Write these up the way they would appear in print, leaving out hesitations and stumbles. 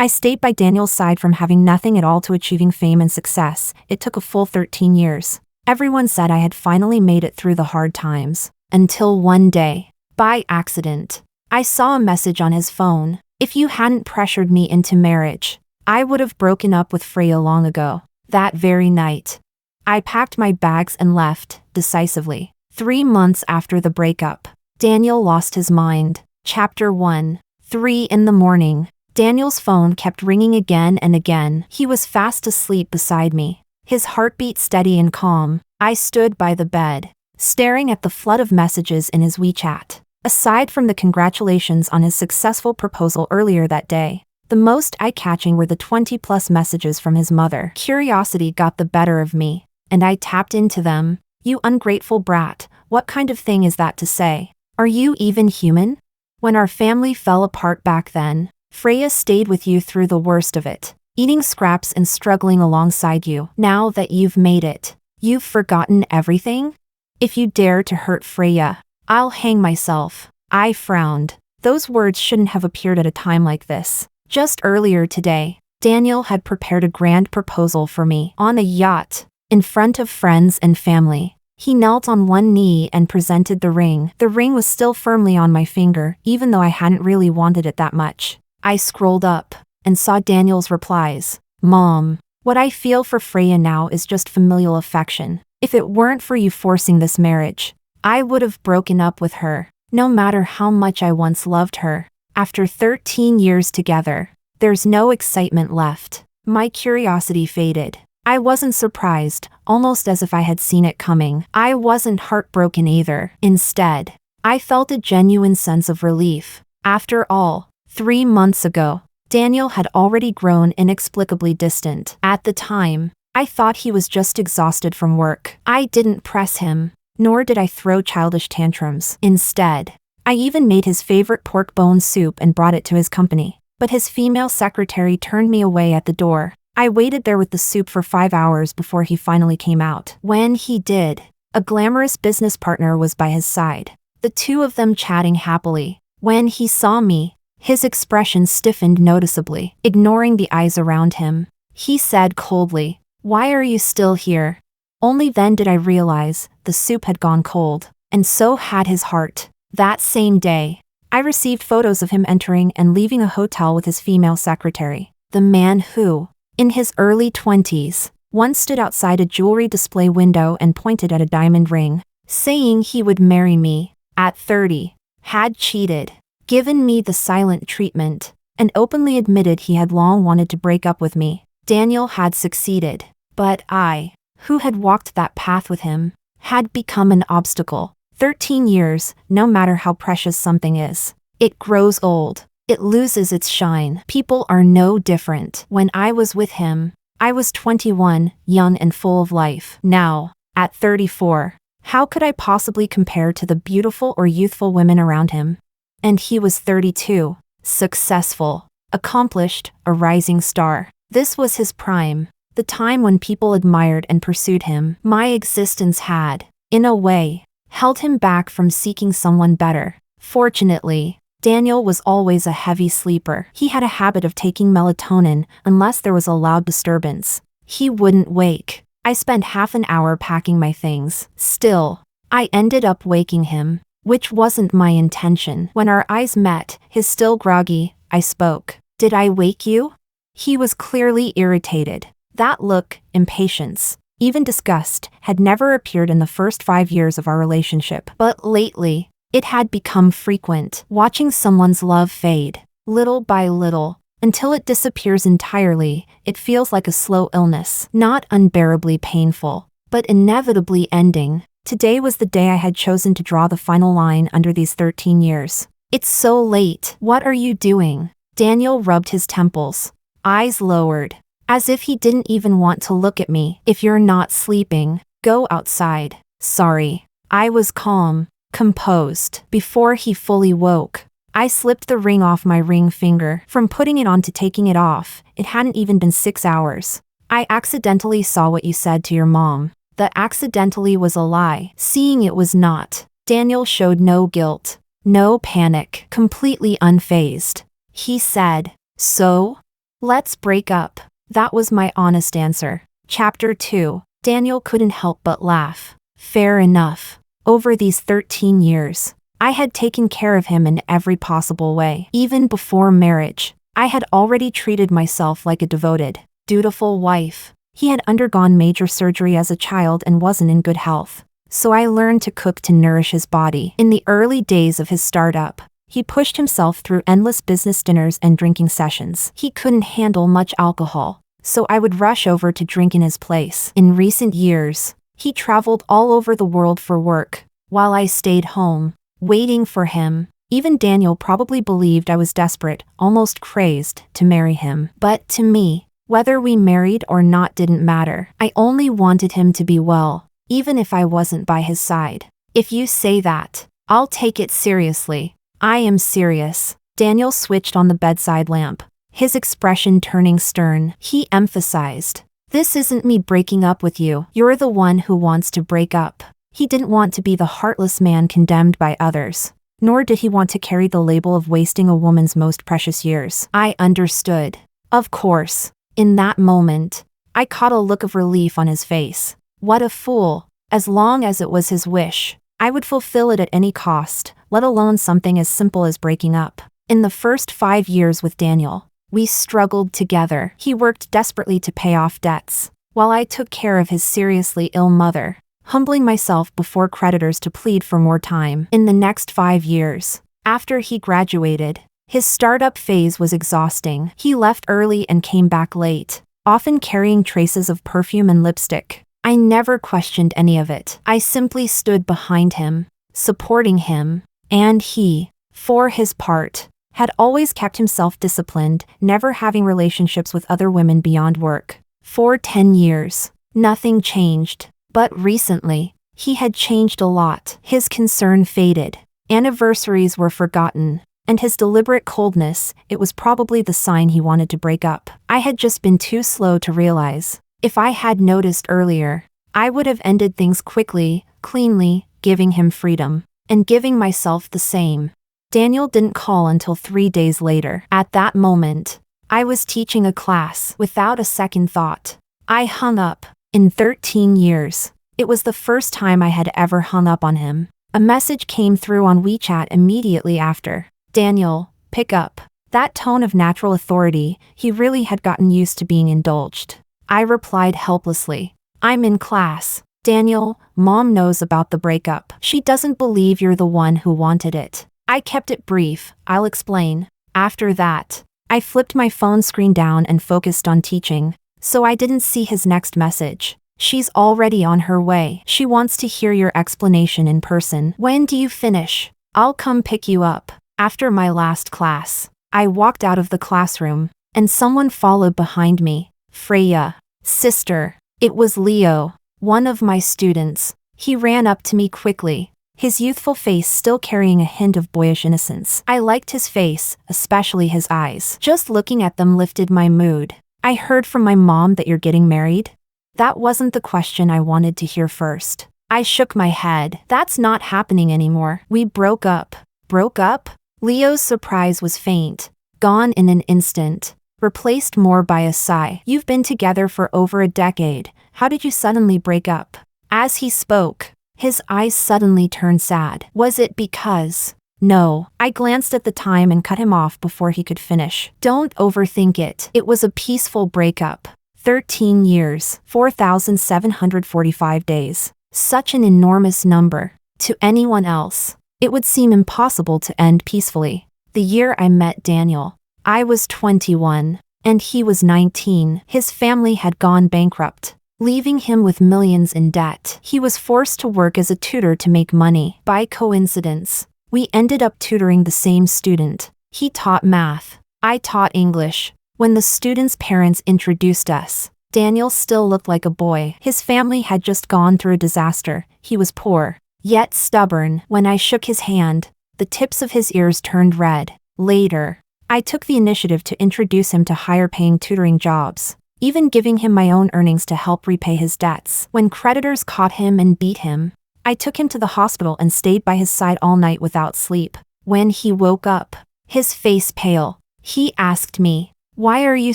I stayed by Daniel's side from having nothing at all to achieving fame and success. It took a full 13 years. Everyone said I had finally made it through the hard times. Until one day, by accident, I saw a message on his phone. If you hadn't pressured me into marriage, I would have broken up with Freya long ago. That very night, I packed my bags and left, decisively. 3 months after the breakup, Daniel lost his mind. Chapter 1. 3 in the morning. Daniel's phone kept ringing again and again. He was fast asleep beside me, his heartbeat steady and calm. I stood by the bed, staring at the flood of messages in his WeChat. Aside from the congratulations on his successful proposal earlier that day, the most eye-catching were the 20-plus messages from his mother. Curiosity got the better of me, and I tapped into them. You ungrateful brat, what kind of thing is that to say? Are you even human? When our family fell apart back then, Freya stayed with you through the worst of it, eating scraps and struggling alongside you. Now that you've made it, you've forgotten everything? If you dare to hurt Freya, I'll hang myself. I frowned. Those words shouldn't have appeared at a time like this. Just earlier today, Daniel had prepared a grand proposal for me on a yacht, in front of friends and family. He knelt on one knee and presented the ring. The ring was still firmly on my finger, even though I hadn't really wanted it that much. I scrolled up and saw Daniel's replies. Mom, what I feel for Freya now is just familial affection. If it weren't for you forcing this marriage, I would have broken up with her, no matter how much I once loved her. After 13 years together, there's no excitement left. My curiosity faded. I wasn't surprised, almost as if I had seen it coming. I wasn't heartbroken either. Instead, I felt a genuine sense of relief. After all, 3 months ago, Daniel had already grown inexplicably distant. At the time, I thought he was just exhausted from work. I didn't press him, nor did I throw childish tantrums. Instead, I even made his favorite pork bone soup and brought it to his company. But his female secretary turned me away at the door. I waited there with the soup for 5 hours before he finally came out. When he did, a glamorous business partner was by his side, the two of them chatting happily. When he saw me, his expression stiffened noticeably. Ignoring the eyes around him, he said coldly, "Why are you still here?" Only then did I realize the soup had gone cold, and so had his heart. That same day, I received photos of him entering and leaving a hotel with his female secretary, the man who, in his early 20s, once stood outside a jewelry display window and pointed at a diamond ring, saying he would marry me. At 30, had cheated, given me the silent treatment, and openly admitted he had long wanted to break up with me. Daniel had succeeded, but I, who had walked that path with him, had become an obstacle. 13 years, no matter how precious something is, it grows old. It loses its shine. People are no different. When I was with him, I was 21, young and full of life. Now, at 34, how could I possibly compare to the beautiful or youthful women around him? And he was 32, successful, accomplished, a rising star. This was his prime, the time when people admired and pursued him. My existence had, in a way, held him back from seeking someone better. Fortunately, Daniel was always a heavy sleeper. He had a habit of taking melatonin unless there was a loud disturbance. He wouldn't wake. I spent half an hour packing my things. Still, I ended up waking him, which wasn't my intention. When our eyes met, his still groggy, I spoke. "Did I wake you?" He was clearly irritated. That look, impatience, even disgust, had never appeared in the first 5 years of our relationship. But lately, it had become frequent. Watching someone's love fade, little by little, until it disappears entirely, it feels like a slow illness. Not unbearably painful, but inevitably ending. Today was the day I had chosen to draw the final line under these 13 years. "It's so late. What are you doing?" Daniel rubbed his temples, eyes lowered, as if he didn't even want to look at me. "If you're not sleeping, go outside." "Sorry." I was calm, composed. Before he fully woke, I slipped the ring off my ring finger. From putting it on to taking it off, it hadn't even been 6 hours. "I accidentally saw what you said to your mom." The accidentally was a lie. Seeing it was not. Daniel showed no guilt, no panic, completely unfazed. He said, "So? Let's break up. That was my honest answer. Chapter 2. Daniel couldn't help but laugh. Fair enough. Over these 13 years, I had taken care of him in every possible way. Even before marriage, I had already treated myself like a devoted, dutiful wife. He had undergone major surgery as a child and wasn't in good health, so I learned to cook to nourish his body. In the early days of his startup, he pushed himself through endless business dinners and drinking sessions. He couldn't handle much alcohol, so I would rush over to drink in his place. In recent years, he traveled all over the world for work, while I stayed home, waiting for him. Even Daniel probably believed I was desperate, almost crazed, to marry him. But to me, whether we married or not didn't matter. I only wanted him to be well, even if I wasn't by his side. If you say that, I'll take it seriously. I am serious. Daniel switched on the bedside lamp, his expression turning stern. He emphasized, "This isn't me breaking up with you. You're the one who wants to break up." He didn't want to be the heartless man condemned by others, nor did he want to carry the label of wasting a woman's most precious years. I understood. Of course. In that moment, I caught a look of relief on his face. What a fool. As long as it was his wish, I would fulfill it at any cost, let alone something as simple as breaking up. In the first 5 years with Daniel, we struggled together. He worked desperately to pay off debts, while I took care of his seriously ill mother, humbling myself before creditors to plead for more time. In the next 5 years, after he graduated, his startup phase was exhausting. He left early and came back late, often carrying traces of perfume and lipstick. I never questioned any of it. I simply stood behind him, supporting him, and he, for his part, had always kept himself disciplined, never having relationships with other women beyond work. For 10 years, nothing changed. But recently, he had changed a lot. His concern faded, anniversaries were forgotten, and his deliberate coldness, it was probably the sign he wanted to break up. I had just been too slow to realize. If I had noticed earlier, I would have ended things quickly, cleanly, giving him freedom, and giving myself the same. Daniel didn't call until 3 days later. At that moment, I was teaching a class. Without a second thought, I hung up. In 13 years, it was the first time I had ever hung up on him. A message came through on WeChat immediately after. "Daniel, pick up." That tone of natural authority, he really had gotten used to being indulged. I replied helplessly, "I'm in class." "Daniel, Mom knows about the breakup. She doesn't believe you're the one who wanted it." I kept it brief. "I'll explain." After that, I flipped my phone screen down and focused on teaching, so I didn't see his next message. "She's already on her way. She wants to hear your explanation in person. When do you finish? I'll come pick you up." After my last class, I walked out of the classroom, and someone followed behind me. "Freya, sister." It was Leo, one of my students. He ran up to me quickly, his youthful face still carrying a hint of boyish innocence. I liked his face, especially his eyes. Just looking at them lifted my mood. "I heard from my mom that you're getting married?" That wasn't the question I wanted to hear first. I shook my head. "That's not happening anymore. We broke up." "Broke up?" Leo's surprise was faint, gone in an instant, replaced more by a sigh. "You've been together for over a decade. How did you suddenly break up?" As he spoke, his eyes suddenly turned sad. "Was it because—" "No." I glanced at the time and cut him off before he could finish. "Don't overthink it. It was a peaceful breakup. 13 years, 4,745 days. Such an enormous number. To anyone else, it would seem impossible to end peacefully. The year I met Daniel, I was 21, and he was 19. His family had gone bankrupt, leaving him with millions in debt. He was forced to work as a tutor to make money. By coincidence, we ended up tutoring the same student. He taught math. I taught English. When the student's parents introduced us, Daniel still looked like a boy. His family had just gone through a disaster. He was poor, yet stubborn. When I shook his hand, the tips of his ears turned red. Later, I took the initiative to introduce him to higher-paying tutoring jobs, even giving him my own earnings to help repay his debts. When creditors caught him and beat him, I took him to the hospital and stayed by his side all night without sleep. When he woke up, his face pale, he asked me, Why are you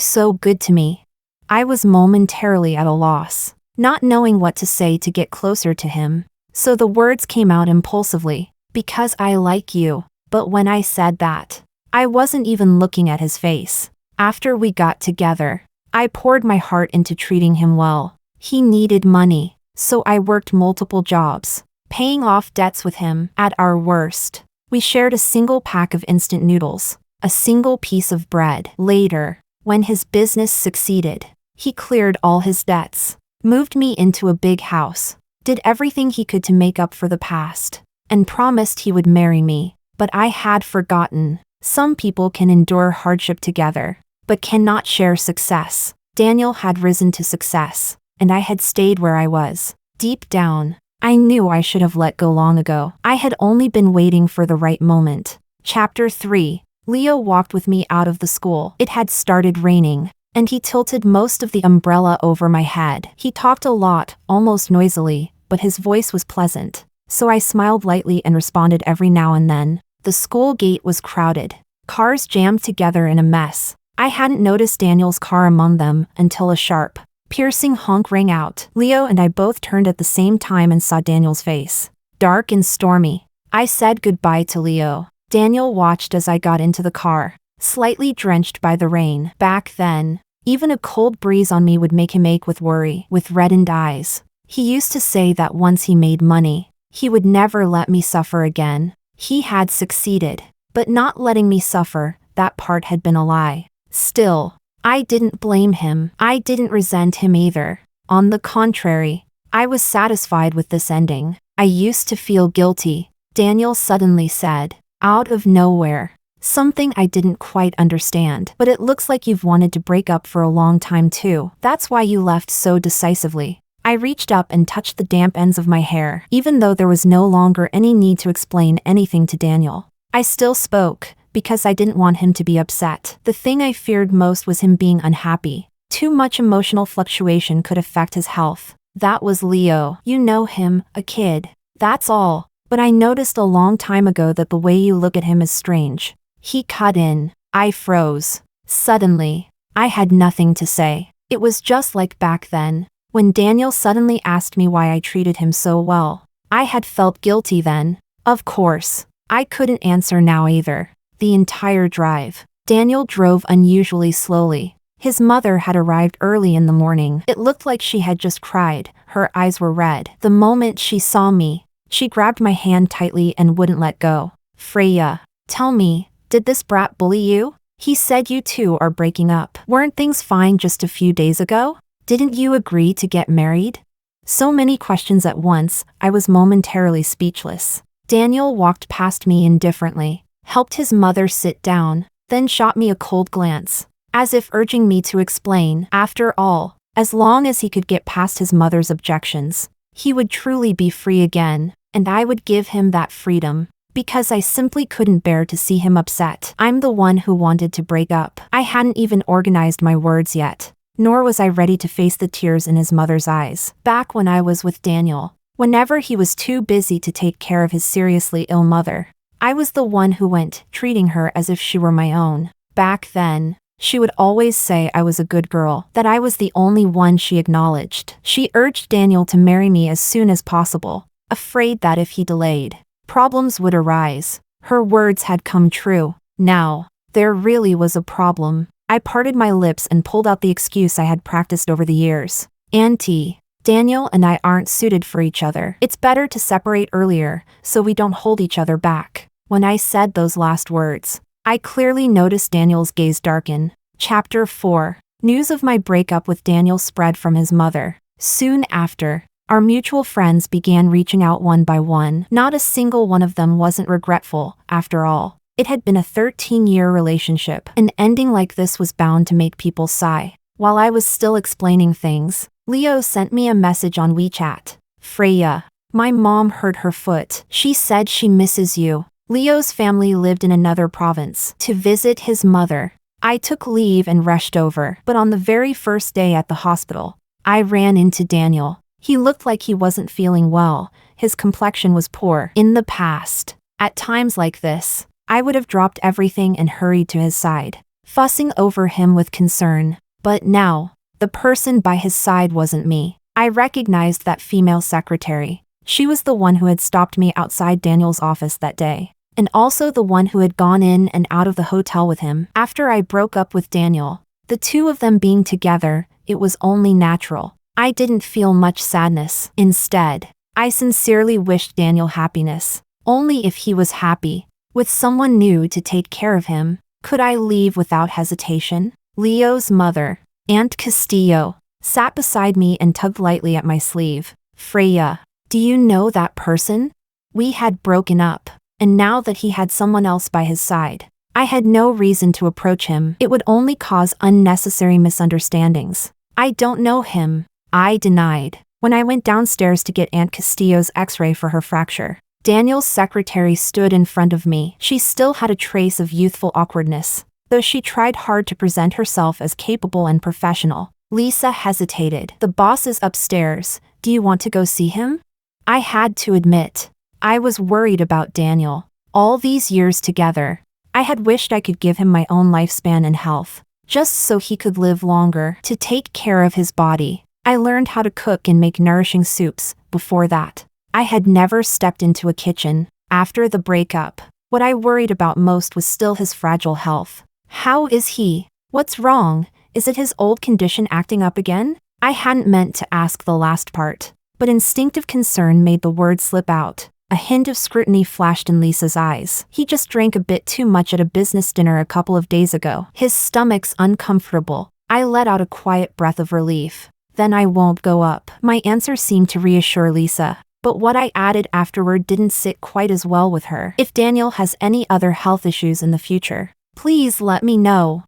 so good to me? I was momentarily at a loss, not knowing what to say to get closer to him. So the words came out impulsively. Because I like you. But when I said that, I wasn't even looking at his face. After we got together, I poured my heart into treating him well. He needed money, so I worked multiple jobs, paying off debts with him. At our worst, we shared a single pack of instant noodles, a single piece of bread. Later, when his business succeeded, he cleared all his debts, moved me into a big house, did everything he could to make up for the past, and promised he would marry me. But I had forgotten. Some people can endure hardship together, but cannot share success. Daniel had risen to success, and I had stayed where I was. Deep down, I knew I should have let go long ago. I had only been waiting for the right moment. Chapter 3. Leo walked with me out of the school. It had started raining, and he tilted most of the umbrella over my head. He talked a lot, almost noisily, but his voice was pleasant, so I smiled lightly and responded every now and then. The school gate was crowded. Cars jammed together in a mess. I hadn't noticed Daniel's car among them until a sharp, piercing honk rang out. Leo and I both turned at the same time and saw Daniel's face, dark and stormy. I said goodbye to Leo. Daniel watched as I got into the car, slightly drenched by the rain. Back then, even a cold breeze on me would make him ache with worry. With reddened eyes, he used to say that once he made money, he would never let me suffer again. He had succeeded, but not letting me suffer, that part had been a lie. Still, I didn't blame him. I didn't resent him either. On the contrary, I was satisfied with this ending. I used to feel guilty, Daniel suddenly said, out of nowhere. Something I didn't quite understand. But it looks like you've wanted to break up for a long time too. That's why you left so decisively. I reached up and touched the damp ends of my hair. Even though there was no longer any need to explain anything to Daniel, I still spoke, because I didn't want him to be upset. The thing I feared most was him being unhappy. Too much emotional fluctuation could affect his health. That was Leo. You know him, a kid. That's all. But I noticed a long time ago that the way you look at him is strange. He cut in. I froze. Suddenly, I had nothing to say. It was just like back then, when Daniel suddenly asked me why I treated him so well. I had felt guilty then. Of course, I couldn't answer now either. The entire drive, Daniel drove unusually slowly. His mother had arrived early in the morning. It looked like she had just cried. Her eyes were red. The moment she saw me, she grabbed my hand tightly and wouldn't let go. Freya, tell me, did this brat bully you? He said you two are breaking up. Weren't things fine just a few days ago? Didn't you agree to get married? So many questions at once, I was momentarily speechless. Daniel walked past me indifferently, helped his mother sit down, then shot me a cold glance, as if urging me to explain. After all, as long as he could get past his mother's objections, he would truly be free again, and I would give him that freedom, because I simply couldn't bear to see him upset. I'm the one who wanted to break up. I hadn't even organized my words yet, nor was I ready to face the tears in his mother's eyes. Back when I was with Daniel, whenever he was too busy to take care of his seriously ill mother, I was the one who went, treating her as if she were my own. Back then, she would always say I was a good girl, that I was the only one she acknowledged. She urged Daniel to marry me as soon as possible, afraid that if he delayed, problems would arise. Her words had come true. Now, there really was a problem. I parted my lips and pulled out the excuse I had practiced over the years. Auntie, Daniel and I aren't suited for each other. It's better to separate earlier, so we don't hold each other back. When I said those last words, I clearly noticed Daniel's gaze darken. Chapter 4. News of my breakup with Daniel spread from his mother. Soon after, our mutual friends began reaching out one by one. Not a single one of them wasn't regretful, after all. It had been a 13-year relationship. An ending like this was bound to make people sigh. While I was still explaining things, Leo sent me a message on WeChat. Freya, my mom hurt her foot. She said she misses you. Leo's family lived in another province to visit his mother. I took leave and rushed over, but on the very first day at the hospital, I ran into Daniel. He looked like he wasn't feeling well. His complexion was poor. In the past, at times like this, I would have dropped everything and hurried to his side. fussing over him with concern. But now, the person by his side wasn't me. I recognized that female secretary. She was the one who had stopped me outside Daniel's office that day, and also the one who had gone in and out of the hotel with him after I broke up with Daniel. The two of them being together, it was only natural. I didn't feel much sadness. Instead, I sincerely wished Daniel happiness. Only if he was happy, with someone new to take care of him, could I leave without hesitation. Leo's mother, Aunt Castillo, sat beside me and tugged lightly at my sleeve. Freya, do you know that person? We had broken up, and now that he had someone else by his side, I had no reason to approach him. It would only cause unnecessary misunderstandings. I don't know him, I denied. When I went downstairs to get Aunt Castillo's x-ray for her fracture, Daniel's secretary stood in front of me. She still had a trace of youthful awkwardness, though she tried hard to present herself as capable and professional. Lisa hesitated. The boss is upstairs. Do you want to go see him? I had to admit, I was worried about Daniel. All these years together, I had wished I could give him my own lifespan and health, just so he could live longer. To take care of his body, I learned how to cook and make nourishing soups. Before that, I had never stepped into a kitchen. After the breakup, what I worried about most was still his fragile health. How is he? What's wrong? Is it his old condition acting up again? I hadn't meant to ask the last part, but instinctive concern made the word slip out. A hint of scrutiny flashed in Lisa's eyes. He just drank a bit too much at a business dinner a couple of days ago. His stomach's uncomfortable. I let out a quiet breath of relief. Then I won't go up. My answer seemed to reassure Lisa, but what I added afterward didn't sit quite as well with her. If Daniel has any other health issues in the future, please let me know.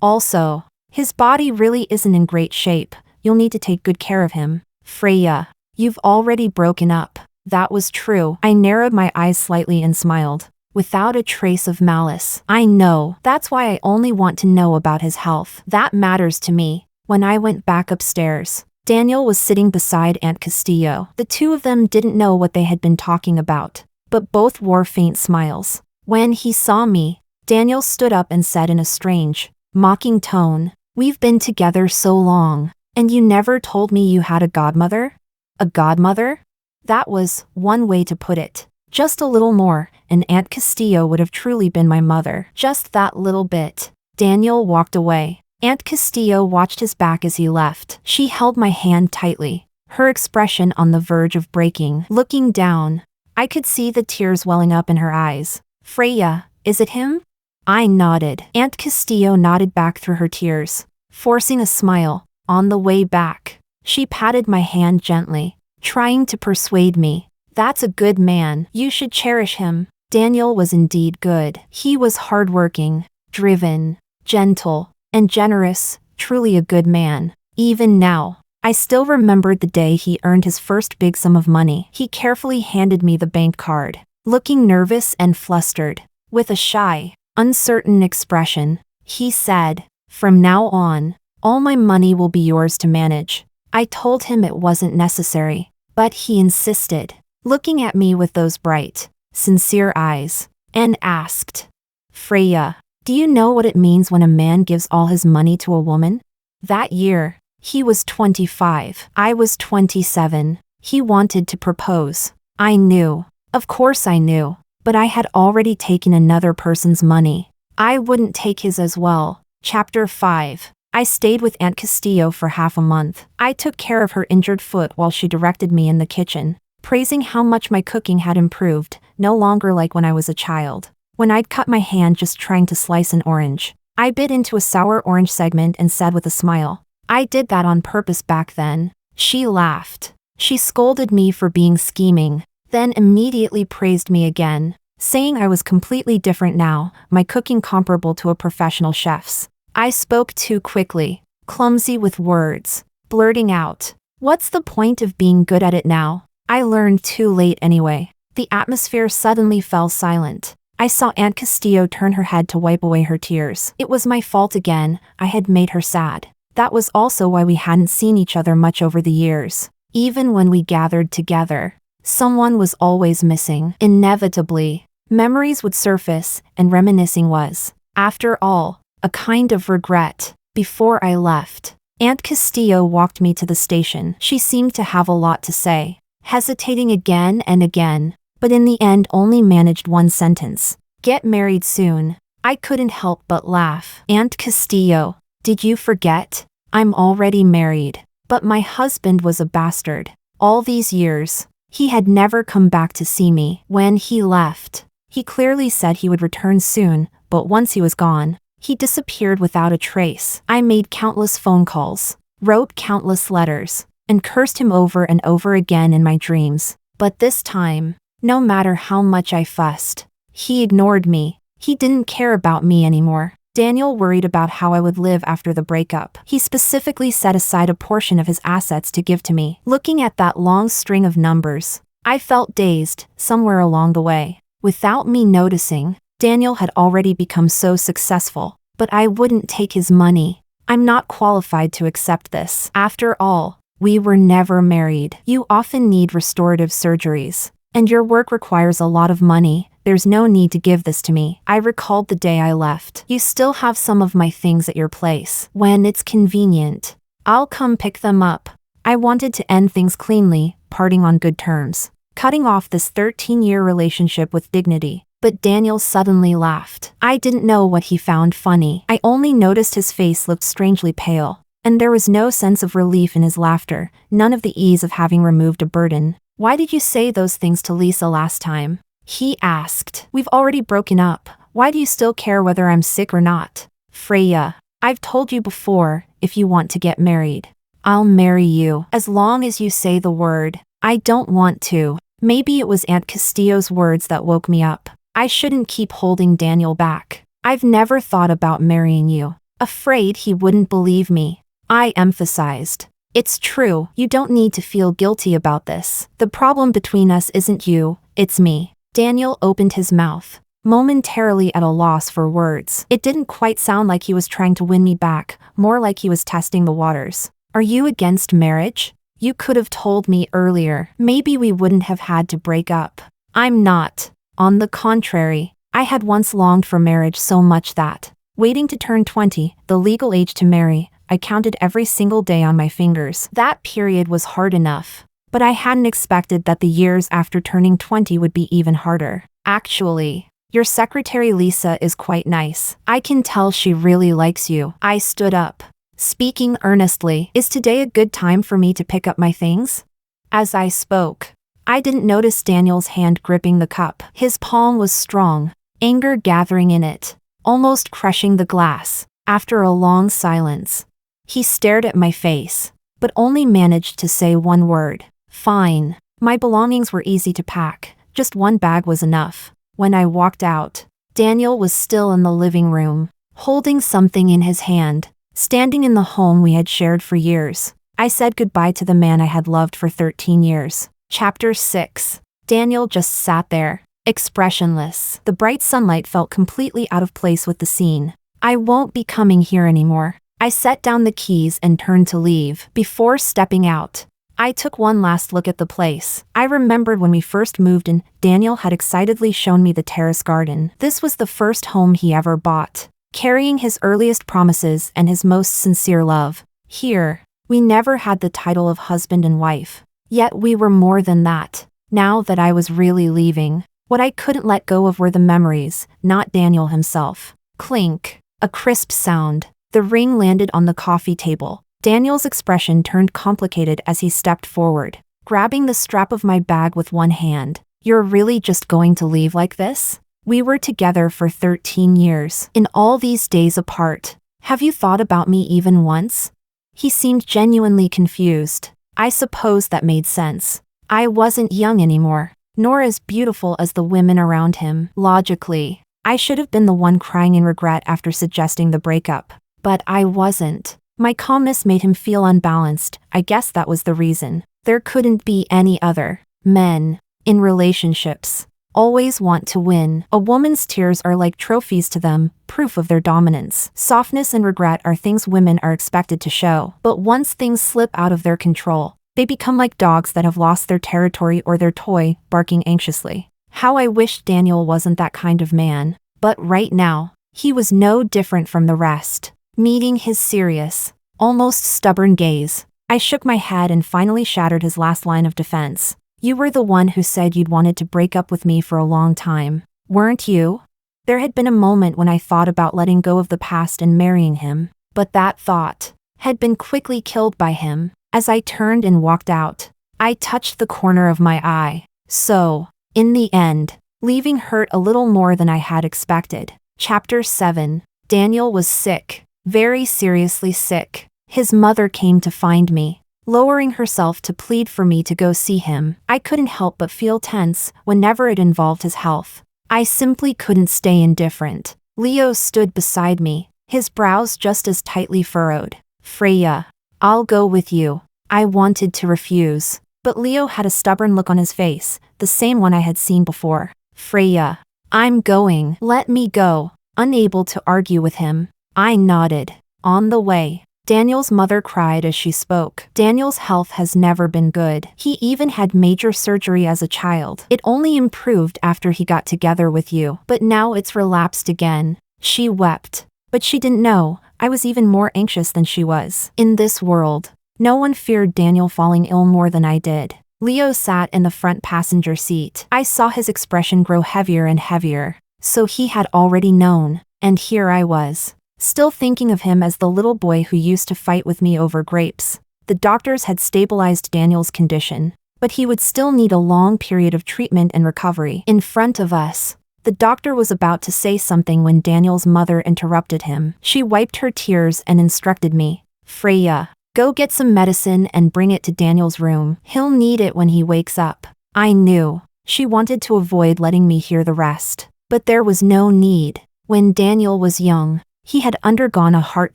Also, his body really isn't in great shape. You'll need to take good care of him. Freya, you've already broken up. That was true. I narrowed my eyes slightly and smiled, without a trace of malice. I know. That's why I only want to know about his health. That matters to me. When I went back upstairs, Daniel was sitting beside Aunt Castillo. The two of them didn't know what they had been talking about, but both wore faint smiles. When he saw me, Daniel stood up and said in a strange, mocking tone, "We've been together so long, and you never told me you had a godmother?" A godmother? That was one way to put it. Just a little more, and Aunt Castillo would have truly been my mother. Just that little bit. Daniel walked away. Aunt Castillo watched his back as he left. She held my hand tightly, her expression on the verge of breaking. Looking down, I could see the tears welling up in her eyes. Freya, is it him? I nodded. Aunt Castillo nodded back through her tears, forcing a smile. On the way back, she patted my hand gently, trying to persuade me. That's a good man. You should cherish him. Daniel was indeed good. He was hardworking, driven, gentle, and generous, truly a good man. Even now, I still remembered the day he earned his first big sum of money. He carefully handed me the bank card, looking nervous and flustered. With a shy, uncertain expression, he said, "From now on, all my money will be yours to manage." I told him it wasn't necessary, but he insisted, looking at me with those bright, sincere eyes, and asked, "Freya, do you know what it means when a man gives all his money to a woman?" That year, he was 25. I was 27. He wanted to propose. I knew. Of course I knew. But I had already taken another person's money. I wouldn't take his as well. Chapter 5. I stayed with Aunt Castillo for half a month. I took care of her injured foot while she directed me in the kitchen, praising how much my cooking had improved, no longer like when I was a child. When I'd cut my hand just trying to slice an orange, I bit into a sour orange segment and said with a smile, "I did that on purpose back then." She laughed. She scolded me for being scheming, then immediately praised me again, saying I was completely different now, my cooking comparable to a professional chef's. I spoke too quickly, clumsy with words, blurting out, "What's the point of being good at it now?" I learned too late anyway. The atmosphere suddenly fell silent. I saw Aunt Castillo turn her head to wipe away her tears. It was my fault again. I had made her sad. That was also why we hadn't seen each other much over the years. Even when we gathered together, someone was always missing. Inevitably, memories would surface, and reminiscing was, after all, a kind of regret. Before I left, Aunt Castillo walked me to the station. She seemed to have a lot to say, hesitating again and again, but in the end only managed one sentence. Get married soon. I couldn't help but laugh. Aunt Castillo, did you forget? I'm already married. But my husband was a bastard. All these years, he had never come back to see me. When he left, he clearly said he would return soon, but once he was gone, he disappeared without a trace. I made countless phone calls, wrote countless letters, and cursed him over and over again in my dreams. But this time, no matter how much I fussed, he ignored me. He didn't care about me anymore. Daniel worried about how I would live after the breakup. He specifically set aside a portion of his assets to give to me. Looking at that long string of numbers, I felt dazed somewhere along the way. Without me noticing, Daniel had already become so successful, but I wouldn't take his money. I'm not qualified to accept this. After all, we were never married. You often need restorative surgeries, and your work requires a lot of money. There's no need to give this to me. I recalled the day I left. You still have some of my things at your place. When it's convenient, I'll come pick them up. I wanted to end things cleanly, parting on good terms, cutting off this 13-year relationship with dignity. But Daniel suddenly laughed. I didn't know what he found funny. I only noticed his face looked strangely pale, and there was no sense of relief in his laughter, none of the ease of having removed a burden. Why did you say those things to Lisa last time? He asked. We've already broken up. Why do you still care whether I'm sick or not? Freya, I've told you before, if you want to get married, I'll marry you. As long as you say the word. I don't want to. Maybe it was Aunt Castillo's words that woke me up. I shouldn't keep holding Daniel back. I've never thought about marrying you. Afraid he wouldn't believe me, I emphasized. It's true, you don't need to feel guilty about this. The problem between us isn't you, it's me. Daniel opened his mouth, momentarily at a loss for words. It didn't quite sound like he was trying to win me back, more like he was testing the waters. Are you against marriage? You could have told me earlier. Maybe we wouldn't have had to break up. I'm not. On the contrary, I had once longed for marriage so much that, waiting to turn 20, the legal age to marry, I counted every single day on my fingers. That period was hard enough, but I hadn't expected that the years after turning 20 would be even harder. Actually, your secretary Lisa is quite nice. I can tell she really likes you. I stood up, speaking earnestly. Is today a good time for me to pick up my things? As I spoke, I didn't notice Daniel's hand gripping the cup. His palm was strong, anger gathering in it, almost crushing the glass. After a long silence, he stared at my face, but only managed to say one word. Fine. My belongings were easy to pack. Just one bag was enough. When I walked out, Daniel was still in the living room, holding something in his hand, standing in the home we had shared for years. I said goodbye to the man I had loved for 13 years. Chapter 6. Daniel just sat there, expressionless. The bright sunlight felt completely out of place with the scene. I won't be coming here anymore. I set down the keys and turned to leave. Before stepping out, I took one last look at the place. I remembered when we first moved in, Daniel had excitedly shown me the terrace garden. This was the first home he ever bought, carrying his earliest promises and his most sincere love. Here, we never had the title of husband and wife. Yet we were more than that. Now that I was really leaving, what I couldn't let go of were the memories, not Daniel himself. Clink. A crisp sound. The ring landed on the coffee table. Daniel's expression turned complicated as he stepped forward, grabbing the strap of my bag with one hand. You're really just going to leave like this? We were together for 13 years. In all these days apart, have you thought about me even once? He seemed genuinely confused. I suppose that made sense. I wasn't young anymore, nor as beautiful as the women around him. Logically, I should have been the one crying in regret after suggesting the breakup. But I wasn't. My calmness made him feel unbalanced. I guess that was the reason. There couldn't be any other. Men, in relationships, always want to win. A woman's tears are like trophies to them, proof of their dominance. Softness and regret are things women are expected to show. But once things slip out of their control, they become like dogs that have lost their territory or their toy, barking anxiously. How I wished Daniel wasn't that kind of man. But right now, He was no different from the rest. Meeting his serious, almost stubborn gaze, I shook my head and finally shattered his last line of defense. You were the one who said you'd wanted to break up with me for a long time, weren't you? There had been a moment when I thought about letting go of the past and marrying him, but that thought had been quickly killed by him. As I turned and walked out, I touched the corner of my eye. So, in the end, leaving hurt a little more than I had expected. Chapter 7. Daniel was sick, very seriously sick. His mother came to find me, lowering herself to plead for me to go see him. I couldn't help but feel tense whenever it involved his health. I simply couldn't stay indifferent. Leo stood beside me, his brows just as tightly furrowed. Freya, I'll go with you. I wanted to refuse, but Leo had a stubborn look on his face, the same one I had seen before. Freya, I'm going. Let me go. Unable to argue with him, I nodded. On the way, Daniel's mother cried as she spoke. Daniel's health has never been good. He even had major surgery as a child. It only improved after he got together with you, but now it's relapsed again. She wept, but she didn't know I was even more anxious than she was. In this world, no one feared Daniel falling ill more than I did. Leo sat in the front passenger seat. I saw his expression grow heavier and heavier. So he had already known, and here I was, still thinking of him as the little boy who used to fight with me over grapes. The doctors had stabilized Daniel's condition, but he would still need a long period of treatment and recovery. In front of us, the doctor was about to say something when Daniel's mother interrupted him. She wiped her tears and instructed me. Freya, go get some medicine and bring it to Daniel's room. He'll need it when he wakes up. I knew she wanted to avoid letting me hear the rest, but there was no need. When Daniel was young, he had undergone a heart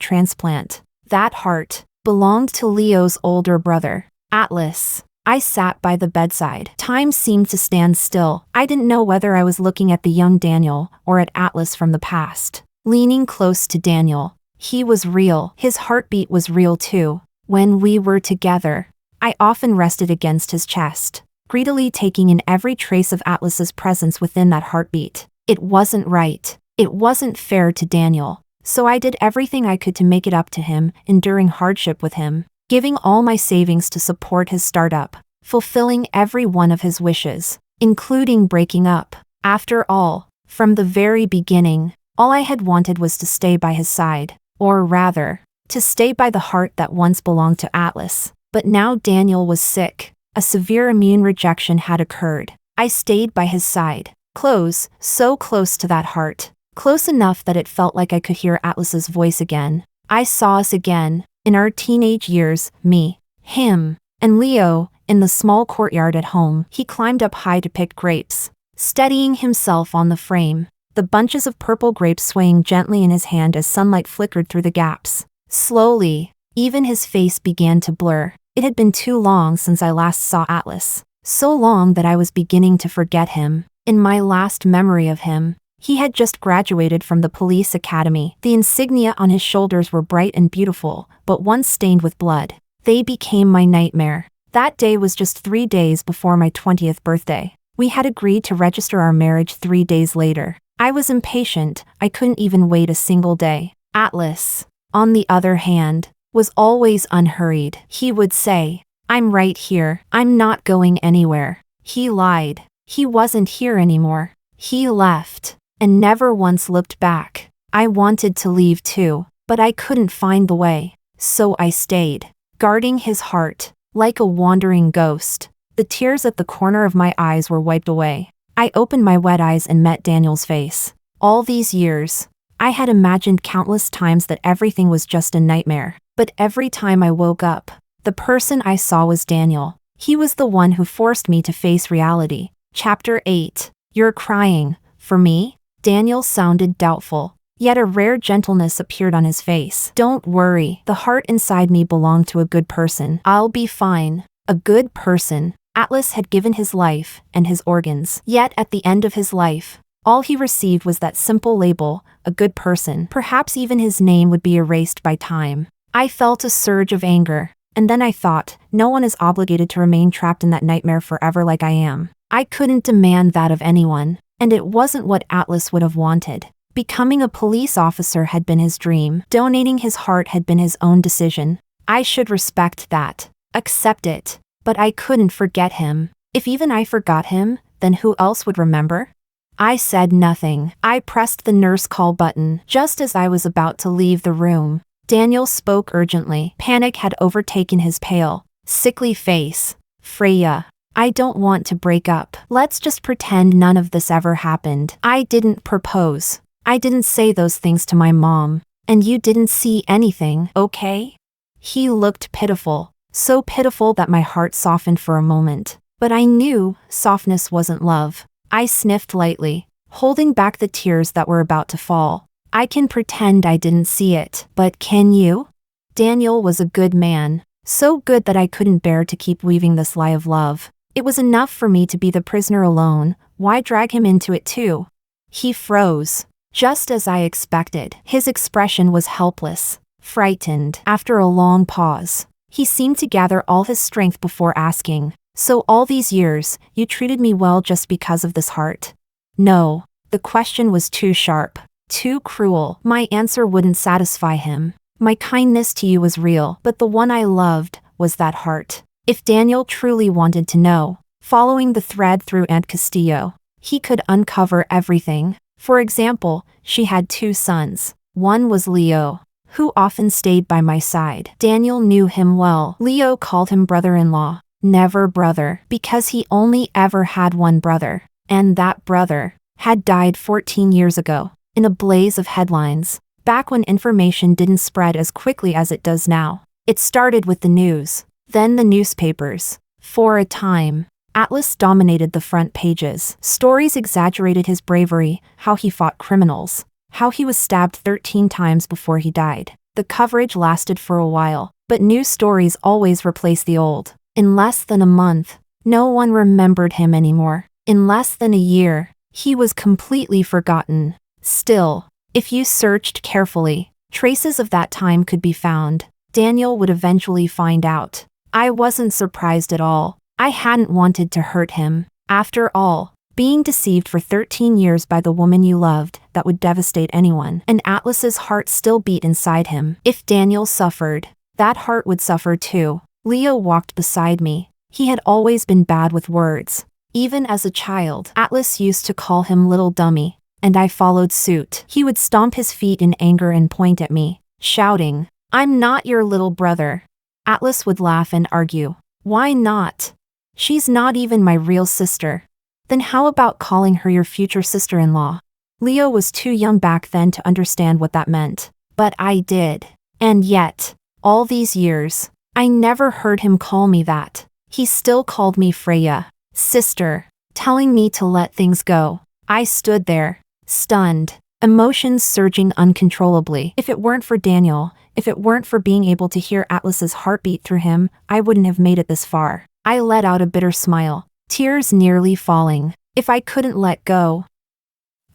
transplant. That heart belonged to Leo's older brother, Atlas. I sat by the bedside. Time seemed to stand still. I didn't know whether I was looking at the young Daniel or at Atlas from the past. Leaning close to Daniel, he was real. His heartbeat was real too. When we were together, I often rested against his chest, greedily taking in every trace of Atlas's presence within that heartbeat. It wasn't right. It wasn't fair to Daniel. So I did everything I could to make it up to him, enduring hardship with him, giving all my savings to support his startup, fulfilling every one of his wishes, including breaking up. After all, from the very beginning, all I had wanted was to stay by his side, or rather, to stay by the heart that once belonged to Atlas. But now Daniel was sick. A severe immune rejection had occurred. I stayed by his side, close, so close to that heart, close enough that it felt like I could hear Atlas's voice again. I saw us again, in our teenage years, me, him, and Leo, in the small courtyard at home. He climbed up high to pick grapes, steadying himself on the frame, the bunches of purple grapes swaying gently in his hand as sunlight flickered through the gaps. Slowly, even his face began to blur. It had been too long since I last saw Atlas, so long that I was beginning to forget him. In my last memory of him, he had just graduated from the police academy. The insignia on his shoulders were bright and beautiful, but once stained with blood. They became my nightmare. That day was just 3 days before my 20th birthday. We had agreed to register our marriage 3 days later. I was impatient. I couldn't even wait a single day. Atlas, on the other hand, was always unhurried. He would say, "I'm right here. I'm not going anywhere." He lied. He wasn't here anymore. He left, and never once looked back. I wanted to leave too, but I couldn't find the way. So I stayed, guarding his heart, like a wandering ghost. The tears at the corner of my eyes were wiped away. I opened my wet eyes and met Daniel's face. All these years, I had imagined countless times that everything was just a nightmare. But every time I woke up, the person I saw was Daniel. He was the one who forced me to face reality. Chapter 8. You're crying. For me? Daniel sounded doubtful, yet a rare gentleness appeared on his face. Don't worry. The heart inside me belonged to a good person. I'll be fine. A good person. Atlas had given his life and his organs. Yet at the end of his life, all he received was that simple label, a good person. Perhaps even his name would be erased by time. I felt a surge of anger, and then I thought, no one is obligated to remain trapped in that nightmare forever like I am. I couldn't demand that of anyone, and it wasn't what Atlas would have wanted. Becoming a police officer had been his dream. Donating his heart had been his own decision. I should respect that. Accept it. But I couldn't forget him. If even I forgot him, then who else would remember? I said nothing. I pressed the nurse call button just as I was about to leave the room. Daniel spoke urgently. Panic had overtaken his pale, sickly face. Freya, I don't want to break up. Let's just pretend none of this ever happened. I didn't propose. I didn't say those things to my mom. And you didn't see anything, okay? He looked pitiful. So pitiful that my heart softened for a moment. But I knew softness wasn't love. I sniffed lightly, holding back the tears that were about to fall. I can pretend I didn't see it, but can you? Daniel was a good man, so good that I couldn't bear to keep weaving this lie of love. It was enough for me to be the prisoner alone. Why drag him into it too? He froze, just as I expected. His expression was helpless, frightened. After a long pause, he seemed to gather all his strength before asking, "So all these years, you treated me well just because of this heart?" No, the question was too sharp, too cruel. My answer wouldn't satisfy him. My kindness to you was real, but the one I loved was that heart. If Daniel truly wanted to know, following the thread through Aunt Castillo, he could uncover everything. For example, she had 2 sons. One was Leo, who often stayed by my side. Daniel knew him well. Leo called him brother-in-law, never brother, because he only ever had one brother. And that brother had died 14 years ago, in a blaze of headlines, back when information didn't spread as quickly as it does now. It started with the news, then the newspapers. For a time, Atlas dominated the front pages. Stories exaggerated his bravery, how he fought criminals, how he was stabbed 13 times before he died. The coverage lasted for a while, but new stories always replaced the old. In less than a month, no one remembered him anymore. In less than a year, he was completely forgotten. Still, if you searched carefully, traces of that time could be found. Daniel would eventually find out. I wasn't surprised at all. I hadn't wanted to hurt him. After all, being deceived for 13 years by the woman you loved, that would devastate anyone. And Atlas's heart still beat inside him. If Daniel suffered, that heart would suffer too. Leo walked beside me. He had always been bad with words. Even as a child, Atlas used to call him little dummy, and I followed suit. He would stomp his feet in anger and point at me, shouting, "I'm not your little brother." Atlas would laugh and argue, "Why not? She's not even my real sister." "Then how about calling her your future sister-in-law?" Leo was too young back then to understand what that meant. But I did. And yet, all these years, I never heard him call me that. He still called me Freya, sister, telling me to let things go. I stood there, stunned, emotions surging uncontrollably. If it weren't for Daniel, if it weren't for being able to hear Atlas's heartbeat through him, I wouldn't have made it this far. I let out a bitter smile, tears nearly falling. If I couldn't let go,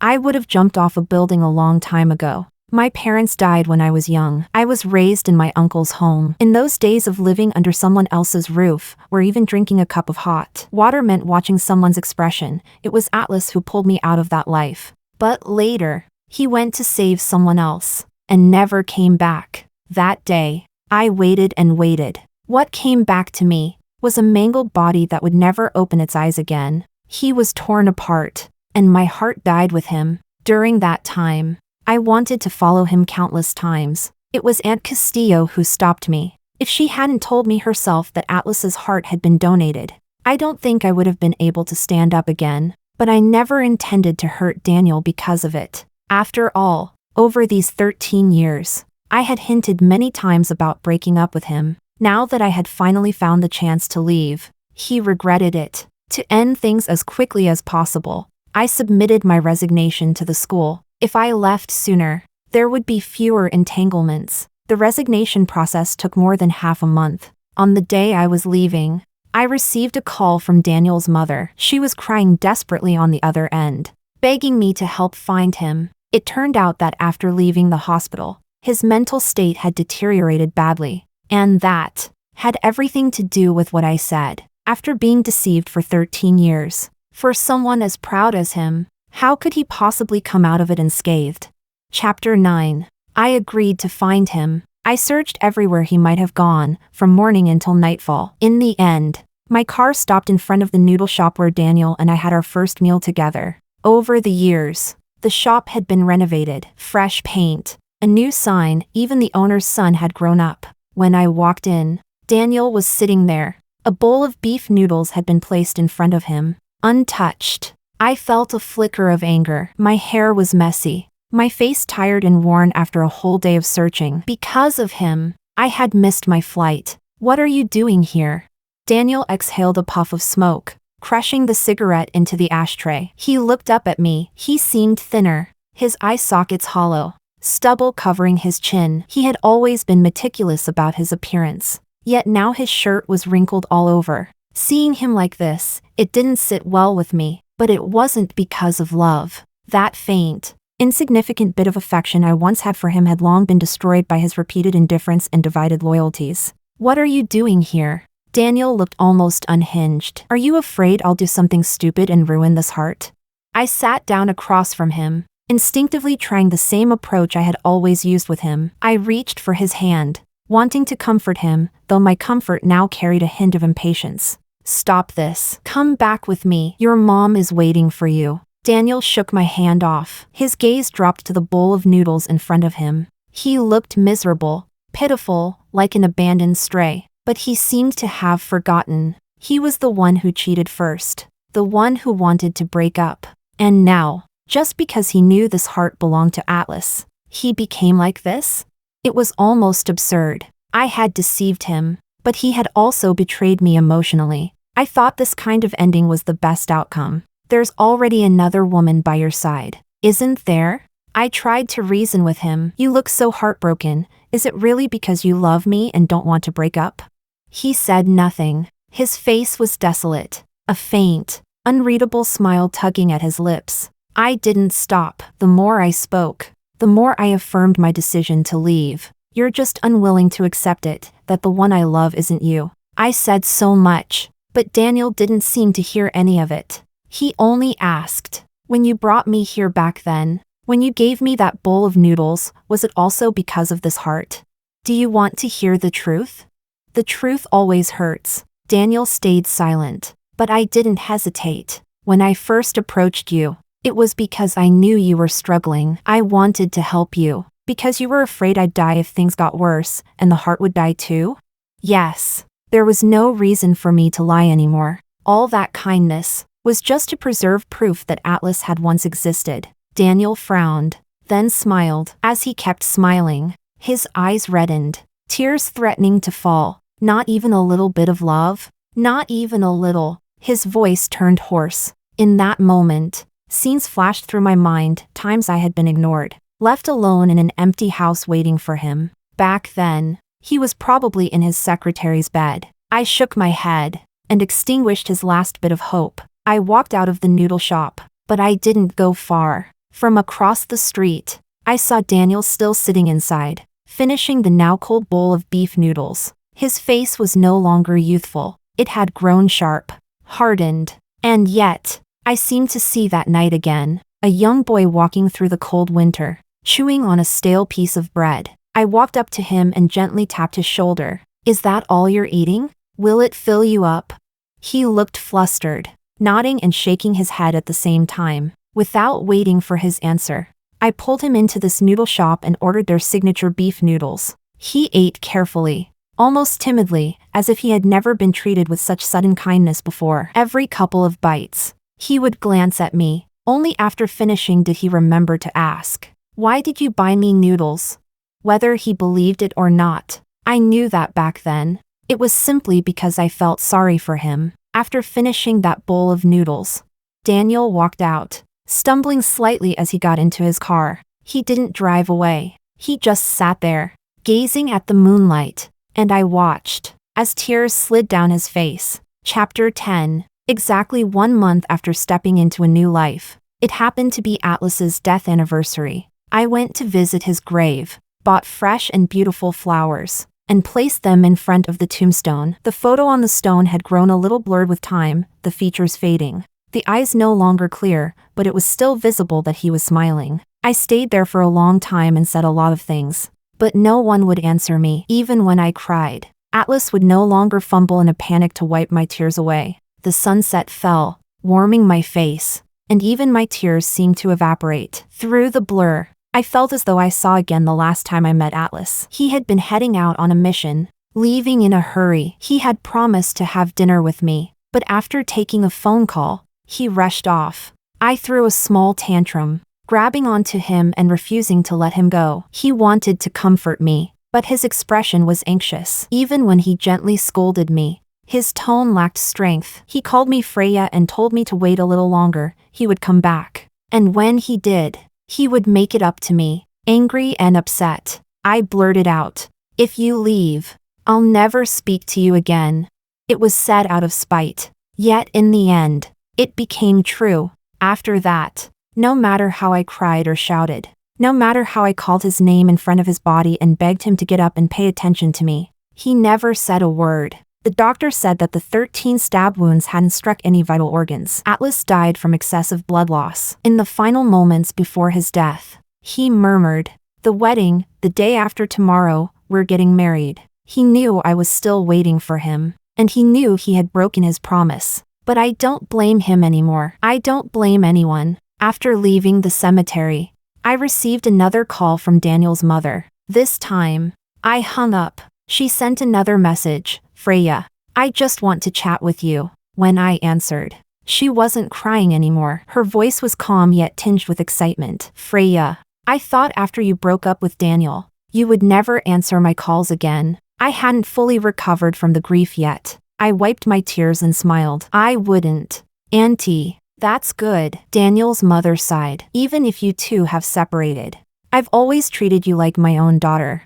I would have jumped off a building a long time ago. My parents died when I was young. I was raised in my uncle's home. In those days of living under someone else's roof, where even drinking a cup of hot water meant watching someone's expression, it was Atlas who pulled me out of that life. But later, he went to save someone else, and never came back. That day, I waited and waited. What came back to me was a mangled body that would never open its eyes again. He was torn apart, and my heart died with him. During that time, I wanted to follow him countless times. It was Aunt Castillo who stopped me. If she hadn't told me herself that Atlas's heart had been donated, I don't think I would have been able to stand up again. But I never intended to hurt Daniel because of it. After all, over these 13 years, I had hinted many times about breaking up with him. Now that I had finally found the chance to leave, he regretted it. To end things as quickly as possible, I submitted my resignation to the school. If I left sooner, there would be fewer entanglements. The resignation process took more than half a month. On the day I was leaving, I received a call from Daniel's mother. She was crying desperately on the other end, begging me to help find him. It turned out that after leaving the hospital, his mental state had deteriorated badly. And that had everything to do with what I said. After being deceived for 13 years, for someone as proud as him, how could he possibly come out of it unscathed? Chapter 9. I agreed to find him. I searched everywhere he might have gone, from morning until nightfall. In the end, my car stopped in front of the noodle shop where Daniel and I had our first meal together. Over the years, the shop had been renovated, fresh paint, a new sign, even the owner's son had grown up. When I walked in, Daniel was sitting there. A bowl of beef noodles had been placed in front of him, untouched. I felt a flicker of anger. My hair was messy, my face tired and worn after a whole day of searching. Because of him, I had missed my flight. What are you doing here? Daniel exhaled a puff of smoke, crushing the cigarette into the ashtray. He looked up at me. He seemed thinner, his eye sockets hollow, stubble covering his chin. He had always been meticulous about his appearance, yet now his shirt was wrinkled all over. Seeing him like this, it didn't sit well with me, but it wasn't because of love. That faint, insignificant bit of affection I once had for him had long been destroyed by his repeated indifference and divided loyalties. What are you doing here? Daniel looked almost unhinged. Are you afraid I'll do something stupid and ruin this heart? I sat down across from him, instinctively trying the same approach I had always used with him. I reached for his hand, wanting to comfort him, though my comfort now carried a hint of impatience. Stop this. Come back with me. Your mom is waiting for you. Daniel shook my hand off. His gaze dropped to the bowl of noodles in front of him. He looked miserable, pitiful, like an abandoned stray. But he seemed to have forgotten. He was the one who cheated first, the one who wanted to break up. And now, just because he knew this heart belonged to Atlas, he became like this? It was almost absurd. I had deceived him, but he had also betrayed me emotionally. I thought this kind of ending was the best outcome. There's already another woman by your side, isn't there? I tried to reason with him. You look so heartbroken. Is it really because you love me and don't want to break up? He said nothing. His face was desolate, a faint, unreadable smile tugging at his lips. I didn't stop. The more I spoke, the more I affirmed my decision to leave. You're just unwilling to accept it, that the one I love isn't you. I said so much, but Daniel didn't seem to hear any of it. He only asked, when you brought me here back then, when you gave me that bowl of noodles, was it also because of this heart? Do you want to hear the truth? The truth always hurts. Daniel stayed silent, but I didn't hesitate. When I first approached you, it was because I knew you were struggling. I wanted to help you, because you were afraid I'd die if things got worse, and the heart would die too? Yes. There was no reason for me to lie anymore. All that kindness was just to preserve proof that Atlas had once existed. Daniel frowned, then smiled. As he kept smiling, his eyes reddened, tears threatening to fall. Not even a little bit of love? Not even a little. His voice turned hoarse. In that moment, scenes flashed through my mind, times I had been ignored, left alone in an empty house waiting for him. Back then, he was probably in his secretary's bed. I shook my head and extinguished his last bit of hope. I walked out of the noodle shop, but I didn't go far. From across the street, I saw Daniel still sitting inside, finishing the now cold bowl of beef noodles. His face was no longer youthful. It had grown sharp, hardened. And yet, I seemed to see that night again, a young boy walking through the cold winter, chewing on a stale piece of bread. I walked up to him and gently tapped his shoulder. Is that all you're eating? Will it fill you up? He looked flustered, nodding and shaking his head at the same time. Without waiting for his answer, I pulled him into this noodle shop and ordered their signature beef noodles. He ate carefully, almost timidly, as if he had never been treated with such sudden kindness before. Every couple of bites, he would glance at me. Only after finishing did he remember to ask, "Why did you buy me noodles?" Whether he believed it or not, I knew that back then. It was simply because I felt sorry for him. After finishing that bowl of noodles, Daniel walked out, stumbling slightly as he got into his car. He didn't drive away. He just sat there, gazing at the moonlight, and I watched as tears slid down his face. Chapter 10. Exactly 1 month after stepping into a new life, it happened to be Atlas's death anniversary. I went to visit his grave, bought fresh and beautiful flowers, and placed them in front of the tombstone. The photo on the stone had grown a little blurred with time, the features fading, the eyes no longer clear, but it was still visible that he was smiling. I stayed there for a long time and said a lot of things. But no one would answer me, even when I cried. Atlas would no longer fumble in a panic to wipe my tears away. The sunset fell, warming my face, and even my tears seemed to evaporate. Through the blur, I felt as though I saw again the last time I met Atlas. He had been heading out on a mission, leaving in a hurry. He had promised to have dinner with me, but after taking a phone call, he rushed off. I threw a small tantrum, grabbing onto him and refusing to let him go. He wanted to comfort me, but his expression was anxious. Even when he gently scolded me, his tone lacked strength. He called me Freya and told me to wait a little longer. He would come back. And when he did, he would make it up to me. Angry and upset, I blurted out, "If you leave, I'll never speak to you again." It was said out of spite. Yet in the end, it became true. After that, no matter how I cried or shouted, no matter how I called his name in front of his body and begged him to get up and pay attention to me, he never said a word. The doctor said that the 13 stab wounds hadn't struck any vital organs. Atlas died from excessive blood loss. In the final moments before his death, he murmured, "The wedding, the day after tomorrow, we're getting married." He knew I was still waiting for him, and he knew he had broken his promise. But I don't blame him anymore. I don't blame anyone. After leaving the cemetery, I received another call from Daniel's mother. This time, I hung up. She sent another message, "Freya, I just want to chat with you." When I answered, she wasn't crying anymore. Her voice was calm yet tinged with excitement. "Freya, I thought after you broke up with Daniel, you would never answer my calls again." I hadn't fully recovered from the grief yet. I wiped my tears and smiled. "I wouldn't. Auntie, that's good." Daniel's mother sighed. "Even if you two have separated, I've always treated you like my own daughter.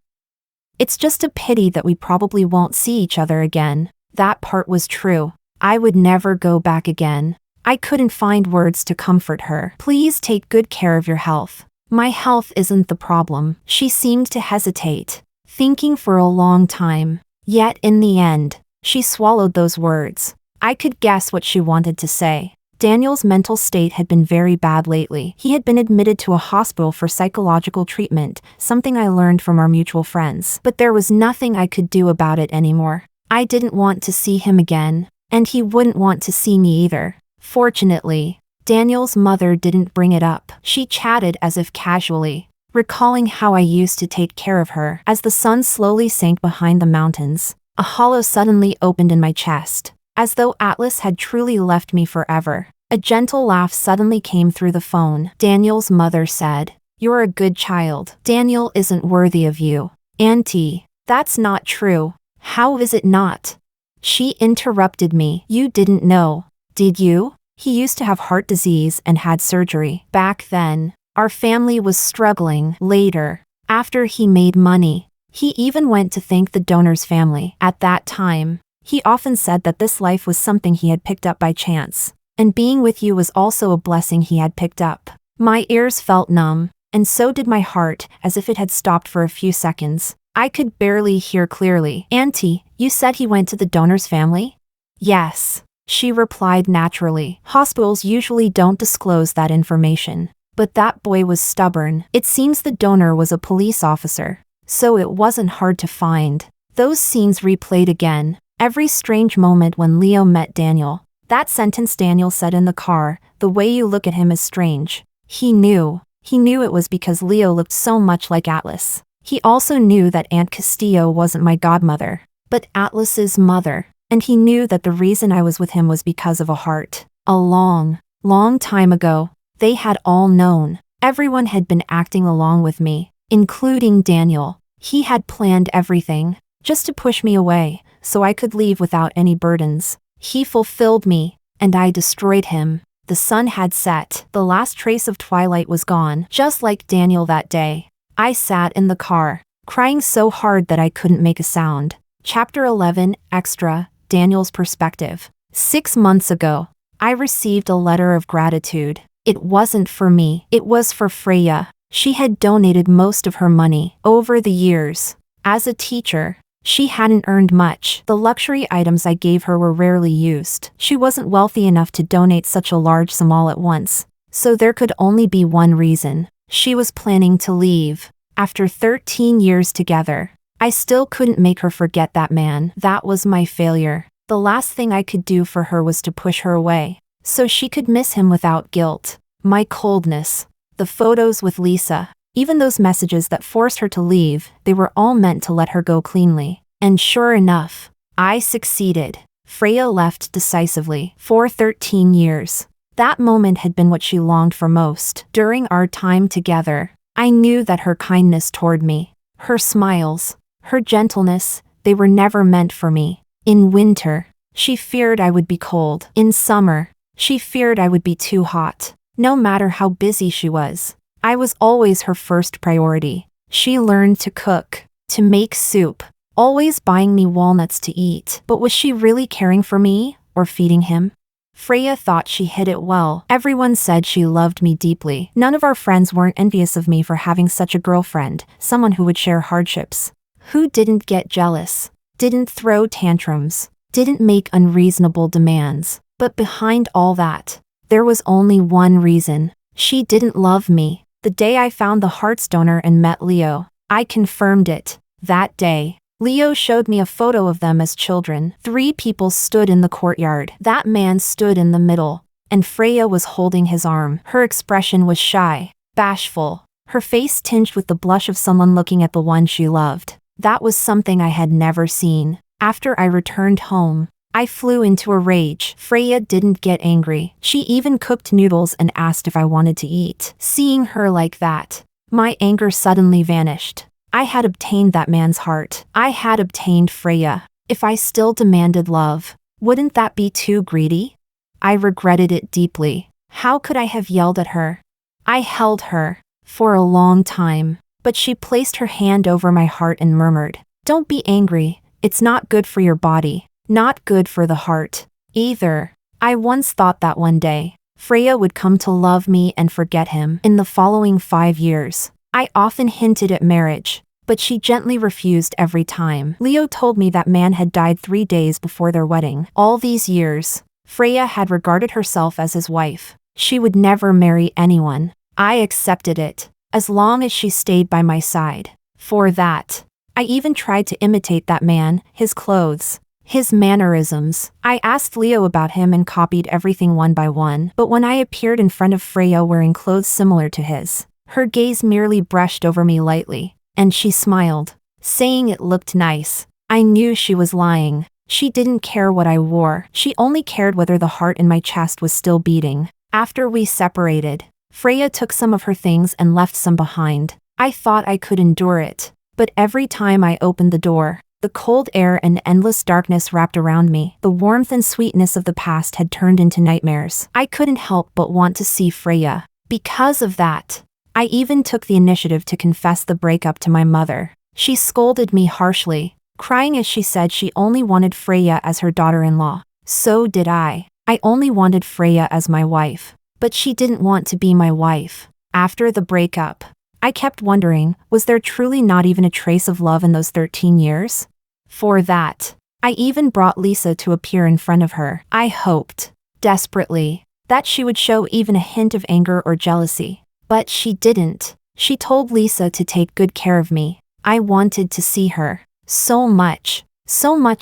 It's just a pity that we probably won't see each other again." That part was true. I would never go back again. I couldn't find words to comfort her. "Please take good care of your health." "My health isn't the problem." She seemed to hesitate, thinking for a long time. Yet in the end, she swallowed those words. I could guess what she wanted to say. Daniel's mental state had been very bad lately. He had been admitted to a hospital for psychological treatment, something I learned from our mutual friends. But there was nothing I could do about it anymore. I didn't want to see him again, and he wouldn't want to see me either. Fortunately, Daniel's mother didn't bring it up. She chatted as if casually, recalling how I used to take care of her. As the sun slowly sank behind the mountains, a hollow suddenly opened in my chest, as though Atlas had truly left me forever. A gentle laugh suddenly came through the phone. Daniel's mother said, "You're a good child. Daniel isn't worthy of you." "Auntie, that's not true." "How is it not?" She interrupted me. "You didn't know, did you? He used to have heart disease and had surgery. Back then, our family was struggling. Later, after he made money, he even went to thank the donor's family. At that time, he often said that this life was something he had picked up by chance, and being with you was also a blessing he had picked up." My ears felt numb, and so did my heart, as if it had stopped for a few seconds. I could barely hear clearly. "Auntie, you said he went to the donor's family?" "Yes," she replied naturally. Hospitals usually don't disclose that information, but that boy was stubborn. It seems the donor was a police officer, so it wasn't hard to find. Those scenes replayed again. Every strange moment when Leo met Daniel. That sentence Daniel said in the car, "The way you look at him is strange." He knew it was because Leo looked so much like Atlas. He also knew that Aunt Castillo wasn't my godmother, but Atlas's mother, and he knew that the reason I was with him was because of a heart. A long, long time ago, they had all known. Everyone had been acting along with me, including Daniel. He had planned everything, just to push me away, so I could leave without any burdens. He fulfilled me, and I destroyed him. The sun had set. The last trace of twilight was gone, just like Daniel that day. I sat in the car, crying so hard that I couldn't make a sound. Chapter 11, Extra, Daniel's Perspective. 6 months ago, I received a letter of gratitude. It wasn't for me, it was for Freya. She had donated most of her money over the years. As a teacher, she hadn't earned much. The luxury items I gave her were rarely used. She wasn't wealthy enough to donate such a large sum all at once, so there could only be one reason. She was planning to leave. After 13 years together, I still couldn't make her forget that man. That was my failure. The last thing I could do for her was to push her away, so she could miss him without guilt. My coldness. The photos with Lisa. Even those messages that forced her to leave, they were all meant to let her go cleanly. And sure enough, I succeeded. Freya left decisively. For 13 years. That moment had been what she longed for most. During our time together, I knew that her kindness toward me, her smiles, her gentleness, they were never meant for me. In winter, she feared I would be cold. In summer, she feared I would be too hot. No matter how busy she was, I was always her first priority. She learned to cook, to make soup, always buying me walnuts to eat. But was she really caring for me, or feeding him? Freya thought she hid it well. Everyone said she loved me deeply. None of our friends weren't envious of me for having such a girlfriend, someone who would share hardships. Who didn't get jealous, didn't throw tantrums, didn't make unreasonable demands. But behind all that, there was only one reason. She didn't love me. The day I found the heart's donor and met Leo, I confirmed it. That day, Leo showed me a photo of them as children. 3 people stood in the courtyard. That man stood in the middle, and Freya was holding his arm. Her expression was shy, bashful, her face tinged with the blush of someone looking at the one she loved. That was something I had never seen. After I returned home, I flew into a rage. Freya didn't get angry. She even cooked noodles and asked if I wanted to eat. Seeing her like that, my anger suddenly vanished. I had obtained that man's heart. I had obtained Freya. If I still demanded love, wouldn't that be too greedy? I regretted it deeply. How could I have yelled at her? I held her for a long time, but she placed her hand over my heart and murmured, "Don't be angry. It's not good for your body, not good for the heart either." I once thought that one day, Freya would come to love me and forget him. In the following 5 years, I often hinted at marriage, but she gently refused every time. Leo told me that man had died 3 days before their wedding. All these years, Freya had regarded herself as his wife. She would never marry anyone. I accepted it, as long as she stayed by my side. For that, I even tried to imitate that man, his clothes, his mannerisms. I asked Leo about him and copied everything one by one. But when I appeared in front of Freya wearing clothes similar to his, her gaze merely brushed over me lightly, and she smiled, saying it looked nice. I knew she was lying. She didn't care what I wore. She only cared whether the heart in my chest was still beating. After we separated, Freya took some of her things and left some behind. I thought I could endure it, but every time I opened the door, the cold air and endless darkness wrapped around me. The warmth and sweetness of the past had turned into nightmares. I couldn't help but want to see Freya. Because of that, I even took the initiative to confess the breakup to my mother. She scolded me harshly, crying as she said she only wanted Freya as her daughter-in-law. So did I. I only wanted Freya as my wife, but she didn't want to be my wife. After the breakup, I kept wondering, was there truly not even a trace of love in those 13 years? For that, I even brought Lisa to appear in front of her. I hoped, desperately, that she would show even a hint of anger or jealousy. But she didn't. She told Lisa to take good care of me. I wanted to see her. So much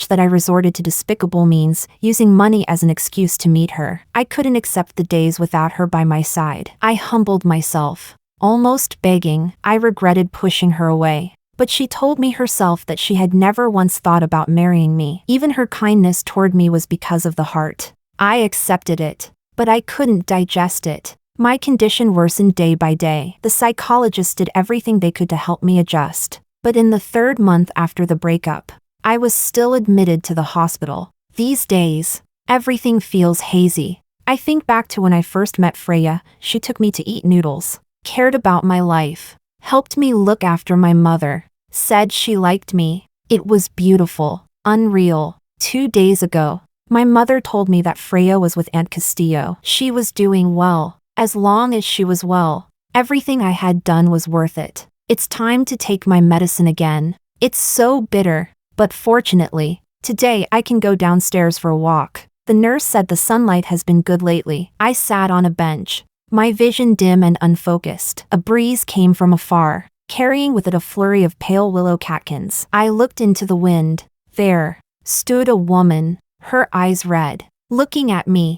that I resorted to despicable means, using money as an excuse to meet her. I couldn't accept the days without her by my side. I humbled myself, almost begging. I regretted pushing her away. But she told me herself that she had never once thought about marrying me. Even her kindness toward me was because of the heart. I accepted it, but I couldn't digest it. My condition worsened day by day. The psychologists did everything they could to help me adjust. But in the 3rd month after the breakup, I was still admitted to the hospital. These days, everything feels hazy. I think back to when I first met Freya. She took me to eat noodles, cared about my life, helped me look after my mother, said she liked me. It was beautiful, unreal. 2 days ago, my mother told me that Freya was with Aunt Castillo. She was doing well. As long as she was well, everything I had done was worth it. It's time to take my medicine again. It's so bitter, but fortunately, today I can go downstairs for a walk. The nurse said the sunlight has been good lately. I sat on a bench, my vision dim and unfocused. A breeze came from afar, carrying with it a flurry of pale willow catkins. I looked into the wind. There stood a woman, her eyes red, looking at me.